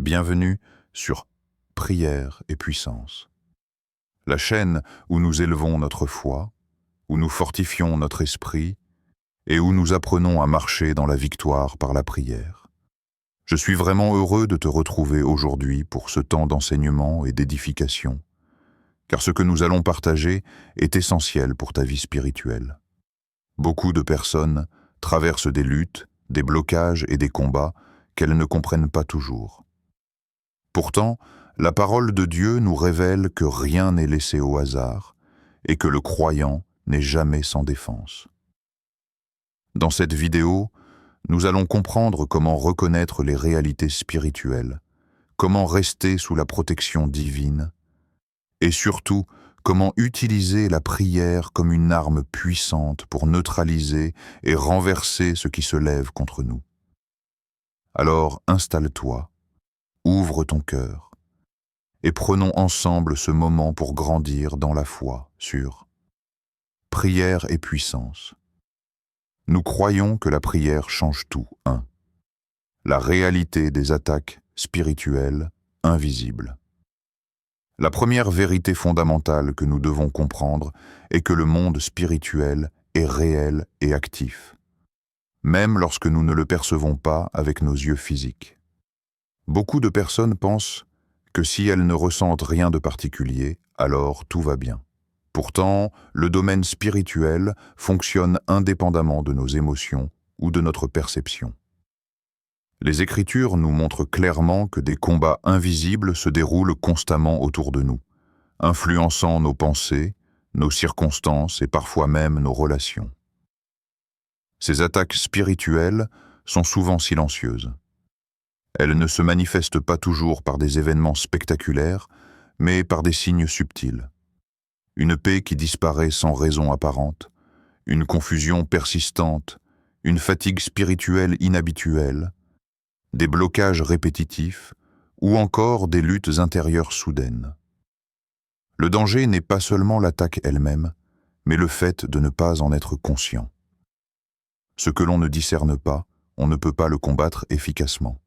Bienvenue sur Prière et Puissance, la chaîne où nous élevons notre foi, où nous fortifions notre esprit et où nous apprenons à marcher dans la victoire par la prière. Je suis vraiment heureux de te retrouver aujourd'hui pour ce temps d'enseignement et d'édification, car ce que nous allons partager est essentiel pour ta vie spirituelle. Beaucoup de personnes traversent des luttes, des blocages et des combats qu'elles ne comprennent pas toujours. Pourtant, la parole de Dieu nous révèle que rien n'est laissé au hasard et que le croyant n'est jamais sans défense. Dans cette vidéo, nous allons comprendre comment reconnaître les réalités spirituelles, comment rester sous la protection divine et surtout comment utiliser la prière comme une arme puissante pour neutraliser et renverser ce qui se lève contre nous. Alors installe-toi, ouvre ton cœur et prenons ensemble ce moment pour grandir dans la foi sur Prière et Puissance. Nous croyons que la prière change tout. 1. La réalité des attaques spirituelles invisibles. La première vérité fondamentale que nous devons comprendre est que le monde spirituel est réel et actif, même lorsque nous ne le percevons pas avec nos yeux physiques. Beaucoup de personnes pensent que si elles ne ressentent rien de particulier, alors tout va bien. Pourtant, le domaine spirituel fonctionne indépendamment de nos émotions ou de notre perception. Les Écritures nous montrent clairement que des combats invisibles se déroulent constamment autour de nous, influençant nos pensées, nos circonstances et parfois même nos relations. Ces attaques spirituelles sont souvent silencieuses. Elles ne se manifestent pas toujours par des événements spectaculaires, mais par des signes subtils. Une paix qui disparaît sans raison apparente, une confusion persistante, une fatigue spirituelle inhabituelle, des blocages répétitifs ou encore des luttes intérieures soudaines. Le danger n'est pas seulement l'attaque elle-même, mais le fait de ne pas en être conscient. Ce que l'on ne discerne pas, on ne peut pas le combattre efficacement.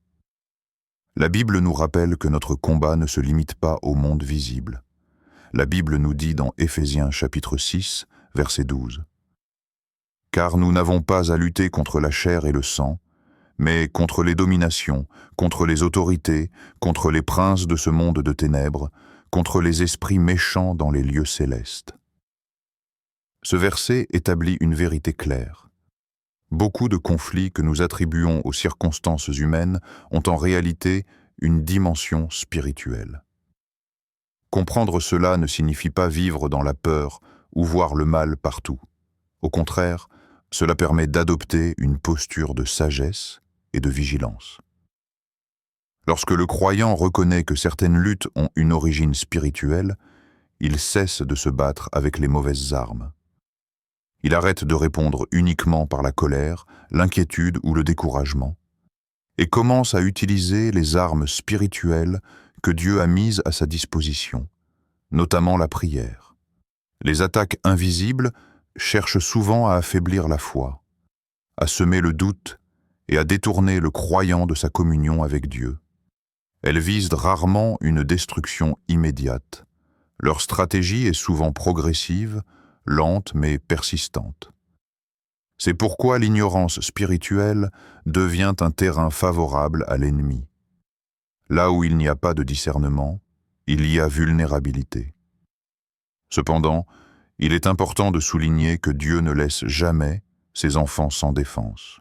La Bible nous rappelle que notre combat ne se limite pas au monde visible. La Bible nous dit dans Éphésiens chapitre 6, verset 12. « Car nous n'avons pas à lutter contre la chair et le sang, mais contre les dominations, contre les autorités, contre les princes de ce monde de ténèbres, contre les esprits méchants dans les lieux célestes. » Ce verset établit une vérité claire. Beaucoup de conflits que nous attribuons aux circonstances humaines ont en réalité une dimension spirituelle. Comprendre cela ne signifie pas vivre dans la peur ou voir le mal partout. Au contraire, cela permet d'adopter une posture de sagesse et de vigilance. Lorsque le croyant reconnaît que certaines luttes ont une origine spirituelle, il cesse de se battre avec les mauvaises armes. Il arrête de répondre uniquement par la colère, l'inquiétude ou le découragement, et commence à utiliser les armes spirituelles que Dieu a mises à sa disposition, notamment la prière. Les attaques invisibles cherchent souvent à affaiblir la foi, à semer le doute et à détourner le croyant de sa communion avec Dieu. Elles visent rarement une destruction immédiate. Leur stratégie est souvent progressive, lente mais persistante. C'est pourquoi l'ignorance spirituelle devient un terrain favorable à l'ennemi. Là où il n'y a pas de discernement, il y a vulnérabilité. Cependant, il est important de souligner que Dieu ne laisse jamais ses enfants sans défense.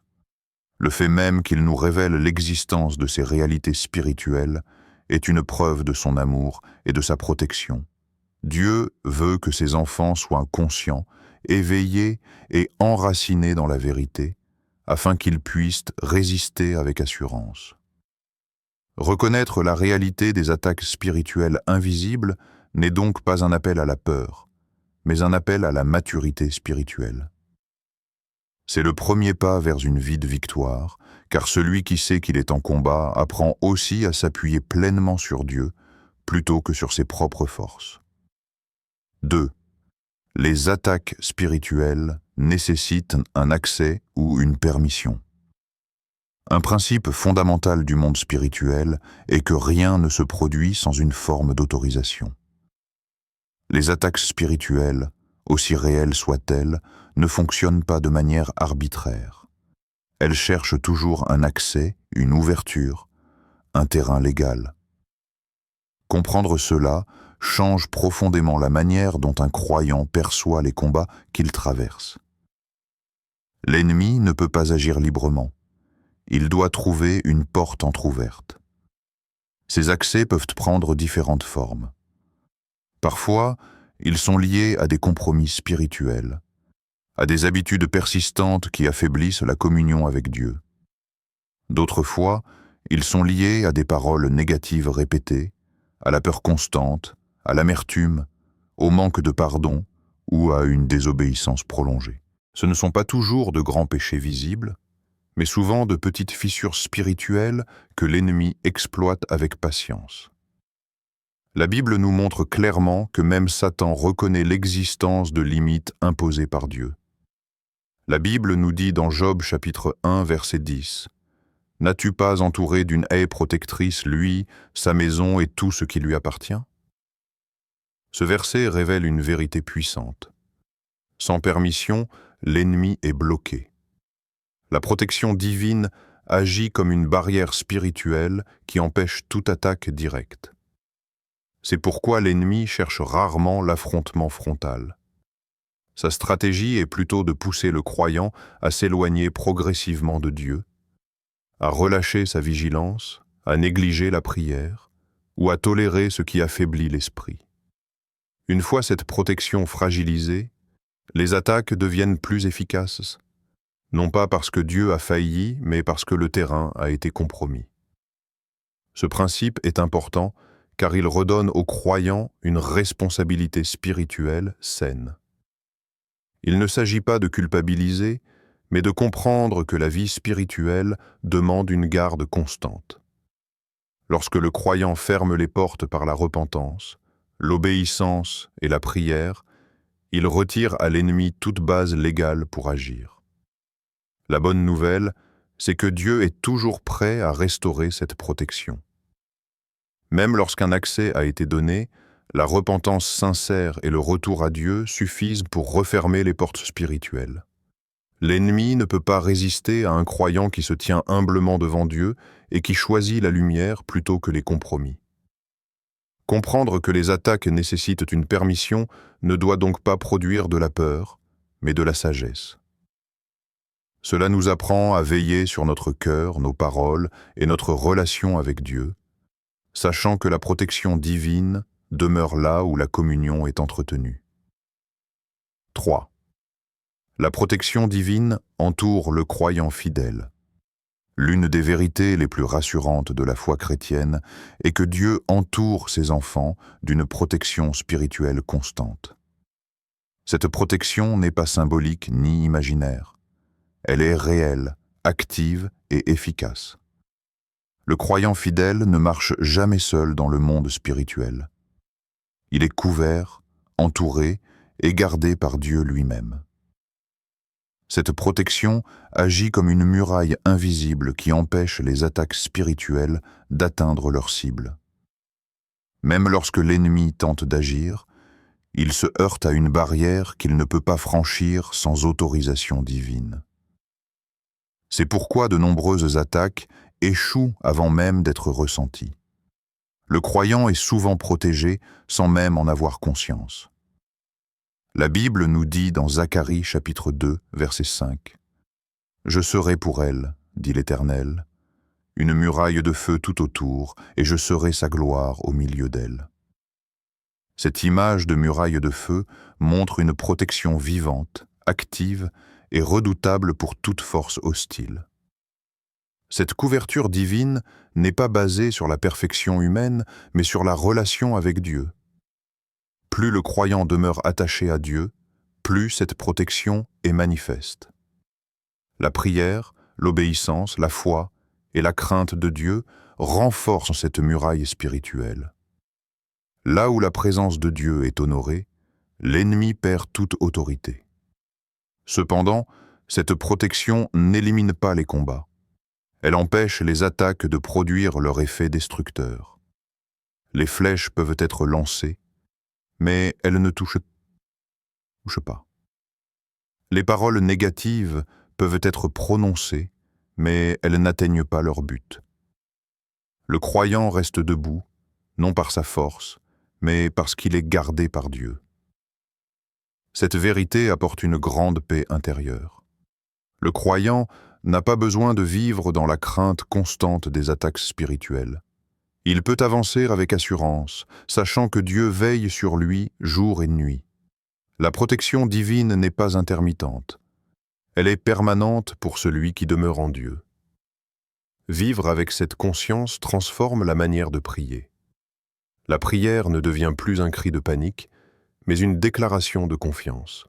Le fait même qu'il nous révèle l'existence de ces réalités spirituelles est une preuve de son amour et de sa protection. Dieu veut que ses enfants soient conscients, éveillés et enracinés dans la vérité, afin qu'ils puissent résister avec assurance. Reconnaître la réalité des attaques spirituelles invisibles n'est donc pas un appel à la peur, mais un appel à la maturité spirituelle. C'est le premier pas vers une vie de victoire, car celui qui sait qu'il est en combat apprend aussi à s'appuyer pleinement sur Dieu, plutôt que sur ses propres forces. 2. Les attaques spirituelles nécessitent un accès ou une permission. Un principe fondamental du monde spirituel est que rien ne se produit sans une forme d'autorisation. Les attaques spirituelles, aussi réelles soient-elles, ne fonctionnent pas de manière arbitraire. Elles cherchent toujours un accès, une ouverture, un terrain légal. Comprendre cela change profondément la manière dont un croyant perçoit les combats qu'il traverse. L'ennemi ne peut pas agir librement. Il doit trouver une porte entr'ouverte. Ces accès peuvent prendre différentes formes. Parfois, ils sont liés à des compromis spirituels, à des habitudes persistantes qui affaiblissent la communion avec Dieu. D'autres fois, ils sont liés à des paroles négatives répétées, à la peur constante, à l'amertume, au manque de pardon ou à une désobéissance prolongée. Ce ne sont pas toujours de grands péchés visibles, mais souvent de petites fissures spirituelles que l'ennemi exploite avec patience. La Bible nous montre clairement que même Satan reconnaît l'existence de limites imposées par Dieu. La Bible nous dit dans Job chapitre 1 verset 10 « N'as-tu pas entouré d'une haie protectrice lui, sa maison et tout ce qui lui appartient ?» Ce verset révèle une vérité puissante. Sans permission, l'ennemi est bloqué. La protection divine agit comme une barrière spirituelle qui empêche toute attaque directe. C'est pourquoi l'ennemi cherche rarement l'affrontement frontal. Sa stratégie est plutôt de pousser le croyant à s'éloigner progressivement de Dieu, à relâcher sa vigilance, à négliger la prière ou à tolérer ce qui affaiblit l'esprit. Une fois cette protection fragilisée, les attaques deviennent plus efficaces, non pas parce que Dieu a failli, mais parce que le terrain a été compromis. Ce principe est important car il redonne aux croyants une responsabilité spirituelle saine. Il ne s'agit pas de culpabiliser, mais de comprendre que la vie spirituelle demande une garde constante. Lorsque le croyant ferme les portes par la repentance, l'obéissance et la prière, il retire à l'ennemi toute base légale pour agir. La bonne nouvelle, c'est que Dieu est toujours prêt à restaurer cette protection. Même lorsqu'un accès a été donné, la repentance sincère et le retour à Dieu suffisent pour refermer les portes spirituelles. L'ennemi ne peut pas résister à un croyant qui se tient humblement devant Dieu et qui choisit la lumière plutôt que les compromis. Comprendre que les attaques nécessitent une permission ne doit donc pas produire de la peur, mais de la sagesse. Cela nous apprend à veiller sur notre cœur, nos paroles et notre relation avec Dieu, sachant que la protection divine demeure là où la communion est entretenue. 3. La protection divine entoure le croyant fidèle. L'une des vérités les plus rassurantes de la foi chrétienne est que Dieu entoure ses enfants d'une protection spirituelle constante. Cette protection n'est pas symbolique ni imaginaire. Elle est réelle, active et efficace. Le croyant fidèle ne marche jamais seul dans le monde spirituel. Il est couvert, entouré et gardé par Dieu lui-même. Cette protection agit comme une muraille invisible qui empêche les attaques spirituelles d'atteindre leur cible. Même lorsque l'ennemi tente d'agir, il se heurte à une barrière qu'il ne peut pas franchir sans autorisation divine. C'est pourquoi de nombreuses attaques échouent avant même d'être ressenties. Le croyant est souvent protégé sans même en avoir conscience. La Bible nous dit dans Zacharie chapitre 2, verset 5 « Je serai pour elle, dit l'Éternel, une muraille de feu tout autour, et je serai sa gloire au milieu d'elle. » Cette image de muraille de feu montre une protection vivante, active et redoutable pour toute force hostile. Cette couverture divine n'est pas basée sur la perfection humaine, mais sur la relation avec Dieu. Plus le croyant demeure attaché à Dieu, plus cette protection est manifeste. La prière, l'obéissance, la foi et la crainte de Dieu renforcent cette muraille spirituelle. Là où la présence de Dieu est honorée, l'ennemi perd toute autorité. Cependant, cette protection n'élimine pas les combats. Elle empêche les attaques de produire leur effet destructeur. Les flèches peuvent être lancées, mais elles ne touchent pas. Les paroles négatives peuvent être prononcées, mais elles n'atteignent pas leur but. Le croyant reste debout, non par sa force, mais parce qu'il est gardé par Dieu. Cette vérité apporte une grande paix intérieure. Le croyant n'a pas besoin de vivre dans la crainte constante des attaques spirituelles. Il peut avancer avec assurance, sachant que Dieu veille sur lui jour et nuit. La protection divine n'est pas intermittente. Elle est permanente pour celui qui demeure en Dieu. Vivre avec cette conscience transforme la manière de prier. La prière ne devient plus un cri de panique, mais une déclaration de confiance.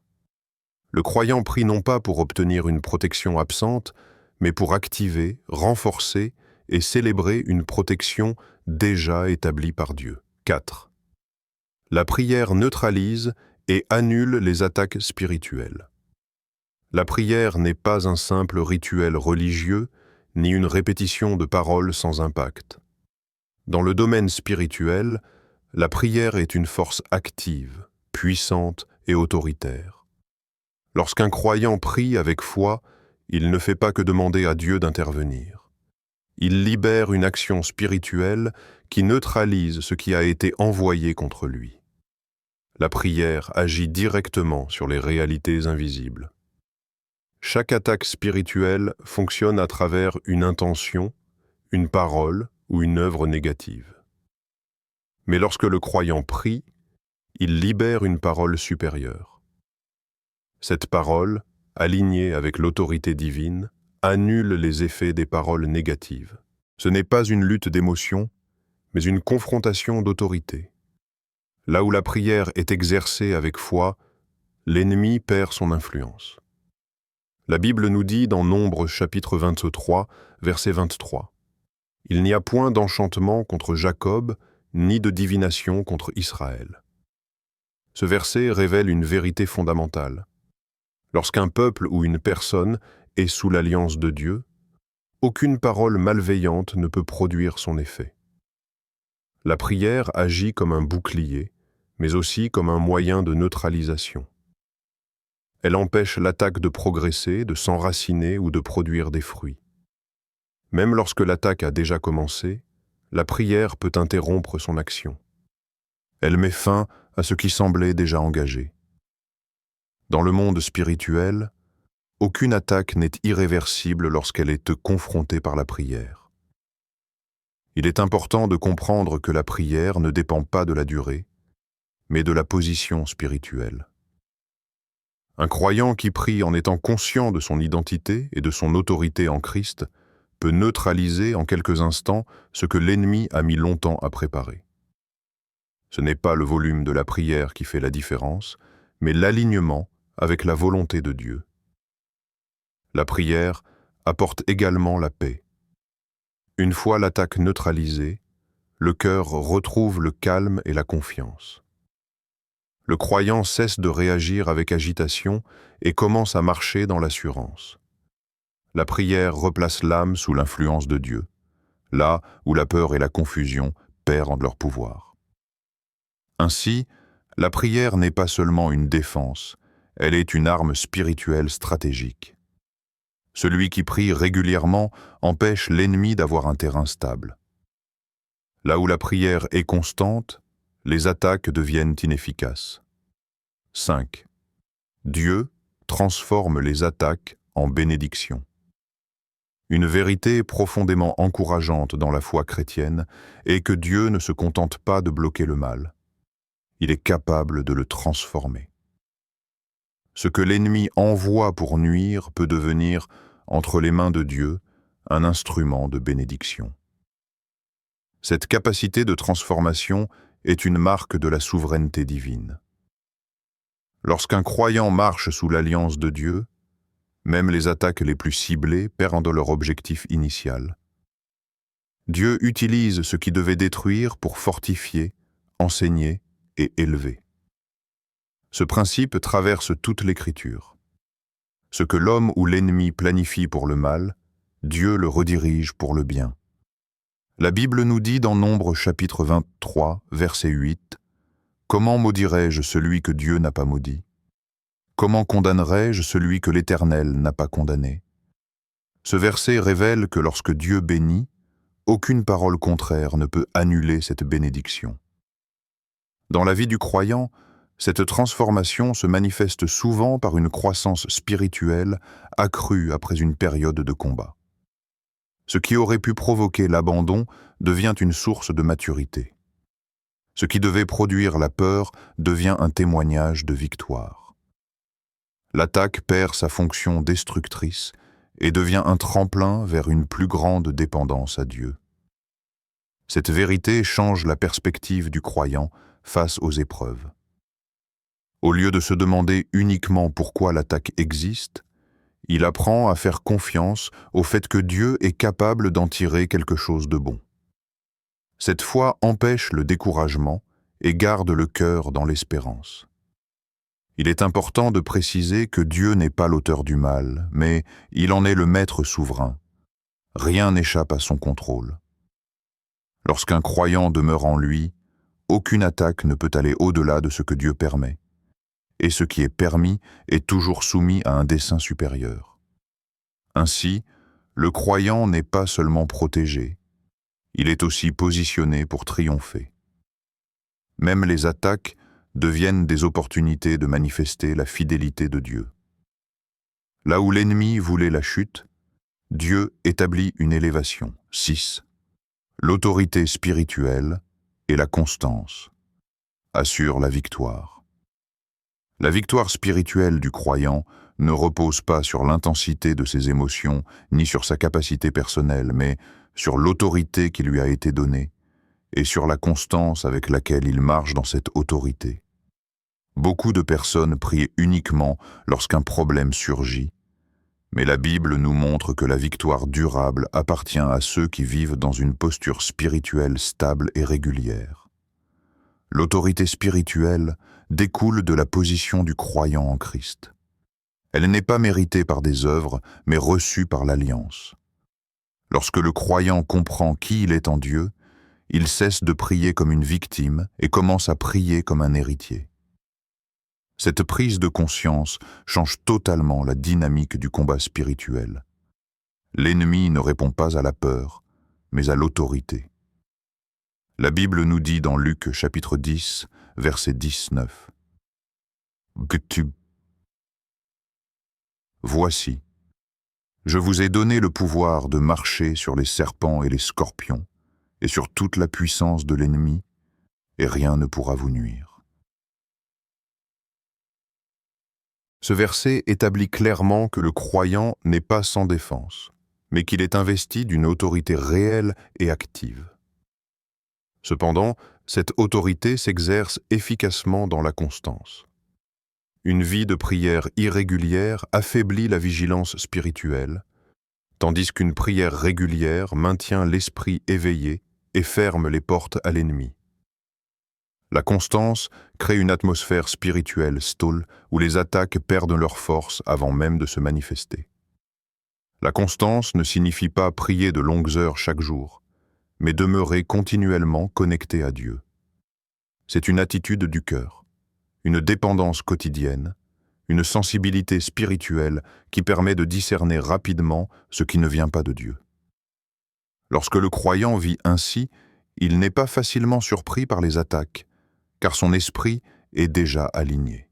Le croyant prie non pas pour obtenir une protection absente, mais pour activer, renforcer et célébrer une protection déjà établie par Dieu. 4. La prière neutralise et annule les attaques spirituelles. La prière n'est pas un simple rituel religieux, ni une répétition de paroles sans impact. Dans le domaine spirituel, la prière est une force active, puissante et autoritaire. Lorsqu'un croyant prie avec foi, il ne fait pas que demander à Dieu d'intervenir. Il libère une action spirituelle qui neutralise ce qui a été envoyé contre lui. La prière agit directement sur les réalités invisibles. Chaque attaque spirituelle fonctionne à travers une intention, une parole ou une œuvre négative. Mais lorsque le croyant prie, il libère une parole supérieure. Cette parole, alignée avec l'autorité divine, annule les effets des paroles négatives. Ce n'est pas une lutte d'émotions, mais une confrontation d'autorité. Là où la prière est exercée avec foi, l'ennemi perd son influence. La Bible nous dit dans Nombres chapitre 23, verset 23, « Il n'y a point d'enchantement contre Jacob, ni de divination contre Israël. » Ce verset révèle une vérité fondamentale. Lorsqu'un peuple ou une personne est sous l'alliance de Dieu, aucune parole malveillante ne peut produire son effet. La prière agit comme un bouclier, mais aussi comme un moyen de neutralisation. Elle empêche l'attaque de progresser, de s'enraciner ou de produire des fruits. Même lorsque l'attaque a déjà commencé, la prière peut interrompre son action. Elle met fin à ce qui semblait déjà engagé. Dans le monde spirituel, aucune attaque n'est irréversible lorsqu'elle est confrontée par la prière. Il est important de comprendre que la prière ne dépend pas de la durée, mais de la position spirituelle. Un croyant qui prie en étant conscient de son identité et de son autorité en Christ peut neutraliser en quelques instants ce que l'ennemi a mis longtemps à préparer. Ce n'est pas le volume de la prière qui fait la différence, mais l'alignement avec la volonté de Dieu. La prière apporte également la paix. Une fois l'attaque neutralisée, le cœur retrouve le calme et la confiance. Le croyant cesse de réagir avec agitation et commence à marcher dans l'assurance. La prière replace l'âme sous l'influence de Dieu, là où la peur et la confusion perdent leur pouvoir. Ainsi, la prière n'est pas seulement une défense, elle est une arme spirituelle stratégique. Celui qui prie régulièrement empêche l'ennemi d'avoir un terrain stable. Là où la prière est constante, les attaques deviennent inefficaces. 5. Dieu transforme les attaques en bénédictions. Une vérité profondément encourageante dans la foi chrétienne est que Dieu ne se contente pas de bloquer le mal. Il est capable de le transformer. Ce que l'ennemi envoie pour nuire peut devenir, entre les mains de Dieu, un instrument de bénédiction. Cette capacité de transformation est une marque de la souveraineté divine. Lorsqu'un croyant marche sous l'alliance de Dieu, même les attaques les plus ciblées perdent leur objectif initial. Dieu utilise ce qui devait détruire pour fortifier, enseigner et élever. Ce principe traverse toute l'Écriture. Ce que l'homme ou l'ennemi planifie pour le mal, Dieu le redirige pour le bien. La Bible nous dit dans Nombre chapitre 23, verset 8, « Comment maudirais-je celui que Dieu n'a pas maudit? Comment condamnerais-je celui que l'Éternel n'a pas condamné ?» Ce verset révèle que lorsque Dieu bénit, aucune parole contraire ne peut annuler cette bénédiction. Dans la vie du croyant, cette transformation se manifeste souvent par une croissance spirituelle accrue après une période de combat. Ce qui aurait pu provoquer l'abandon devient une source de maturité. Ce qui devait produire la peur devient un témoignage de victoire. L'attaque perd sa fonction destructrice et devient un tremplin vers une plus grande dépendance à Dieu. Cette vérité change la perspective du croyant face aux épreuves. Au lieu de se demander uniquement pourquoi l'attaque existe, il apprend à faire confiance au fait que Dieu est capable d'en tirer quelque chose de bon. Cette foi empêche le découragement et garde le cœur dans l'espérance. Il est important de préciser que Dieu n'est pas l'auteur du mal, mais il en est le maître souverain. Rien n'échappe à son contrôle. Lorsqu'un croyant demeure en lui, aucune attaque ne peut aller au-delà de ce que Dieu permet. Et ce qui est permis est toujours soumis à un dessein supérieur. Ainsi, le croyant n'est pas seulement protégé, il est aussi positionné pour triompher. Même les attaques deviennent des opportunités de manifester la fidélité de Dieu. Là où l'ennemi voulait la chute, Dieu établit une élévation. 6. L'autorité spirituelle et la constance assurent la victoire. La victoire spirituelle du croyant ne repose pas sur l'intensité de ses émotions ni sur sa capacité personnelle, mais sur l'autorité qui lui a été donnée et sur la constance avec laquelle il marche dans cette autorité. Beaucoup de personnes prient uniquement lorsqu'un problème surgit, mais la Bible nous montre que la victoire durable appartient à ceux qui vivent dans une posture spirituelle stable et régulière. L'autorité spirituelle découle de la position du croyant en Christ. Elle n'est pas méritée par des œuvres, mais reçue par l'alliance. Lorsque le croyant comprend qui il est en Dieu, il cesse de prier comme une victime et commence à prier comme un héritier. Cette prise de conscience change totalement la dynamique du combat spirituel. L'ennemi ne répond pas à la peur, mais à l'autorité. La Bible nous dit dans Luc chapitre 10, verset 19. Voici, je vous ai donné le pouvoir de marcher sur les serpents et les scorpions, et sur toute la puissance de l'ennemi, et rien ne pourra vous nuire. Ce verset établit clairement que le croyant n'est pas sans défense, mais qu'il est investi d'une autorité réelle et active. Cependant, cette autorité s'exerce efficacement dans la constance. Une vie de prière irrégulière affaiblit la vigilance spirituelle, tandis qu'une prière régulière maintient l'esprit éveillé et ferme les portes à l'ennemi. La constance crée une atmosphère spirituelle stable où les attaques perdent leur force avant même de se manifester. La constance ne signifie pas prier de longues heures chaque jour, mais demeurer continuellement connecté à Dieu. C'est une attitude du cœur, une dépendance quotidienne, une sensibilité spirituelle qui permet de discerner rapidement ce qui ne vient pas de Dieu. Lorsque le croyant vit ainsi, il n'est pas facilement surpris par les attaques, car son esprit est déjà aligné.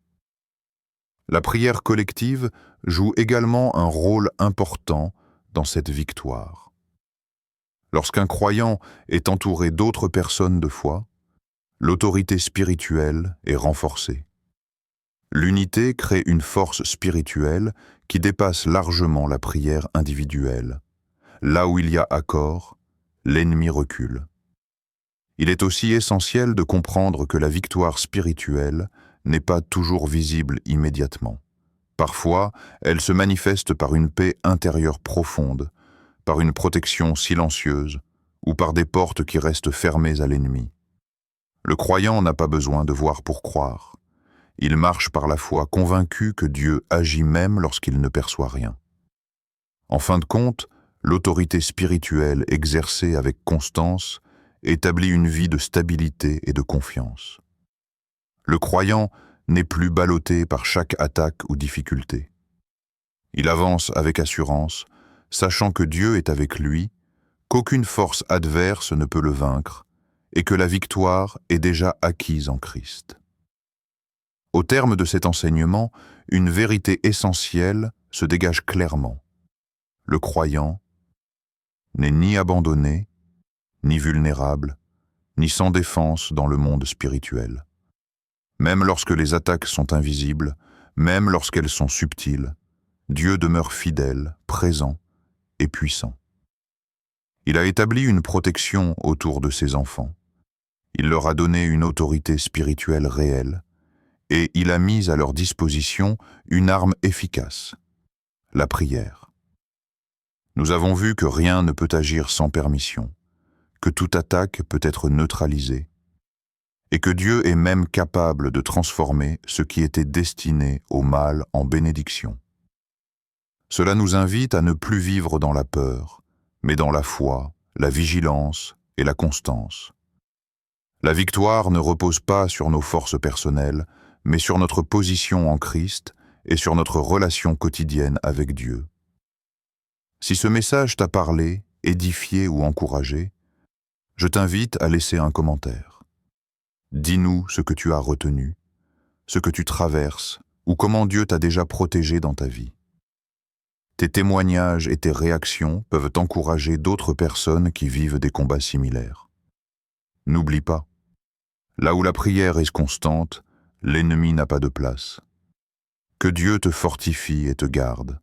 La prière collective joue également un rôle important dans cette victoire. Lorsqu'un croyant est entouré d'autres personnes de foi, l'autorité spirituelle est renforcée. L'unité crée une force spirituelle qui dépasse largement la prière individuelle. Là où il y a accord, l'ennemi recule. Il est aussi essentiel de comprendre que la victoire spirituelle n'est pas toujours visible immédiatement. Parfois, elle se manifeste par une paix intérieure profonde, par une protection silencieuse ou par des portes qui restent fermées à l'ennemi. Le croyant n'a pas besoin de voir pour croire. Il marche par la foi convaincu que Dieu agit même lorsqu'il ne perçoit rien. En fin de compte, l'autorité spirituelle exercée avec constance établit une vie de stabilité et de confiance. Le croyant n'est plus ballotté par chaque attaque ou difficulté. Il avance avec assurance, sachant que Dieu est avec lui, qu'aucune force adverse ne peut le vaincre et que la victoire est déjà acquise en Christ. Au terme de cet enseignement, une vérité essentielle se dégage clairement. Le croyant n'est ni abandonné, ni vulnérable, ni sans défense dans le monde spirituel. Même lorsque les attaques sont invisibles, même lorsqu'elles sont subtiles, Dieu demeure fidèle, présent et puissant. Il a établi une protection autour de ses enfants. Il leur a donné une autorité spirituelle réelle et il a mis à leur disposition une arme efficace, la prière. Nous avons vu que rien ne peut agir sans permission, que toute attaque peut être neutralisée, et que Dieu est même capable de transformer ce qui était destiné au mal en bénédiction. Cela nous invite à ne plus vivre dans la peur, mais dans la foi, la vigilance et la constance. La victoire ne repose pas sur nos forces personnelles, mais sur notre position en Christ et sur notre relation quotidienne avec Dieu. Si ce message t'a parlé, édifié ou encouragé, je t'invite à laisser un commentaire. Dis-nous ce que tu as retenu, ce que tu traverses ou comment Dieu t'a déjà protégé dans ta vie. Tes témoignages et tes réactions peuvent encourager d'autres personnes qui vivent des combats similaires. N'oublie pas, là où la prière est constante, l'ennemi n'a pas de place. Que Dieu te fortifie et te garde.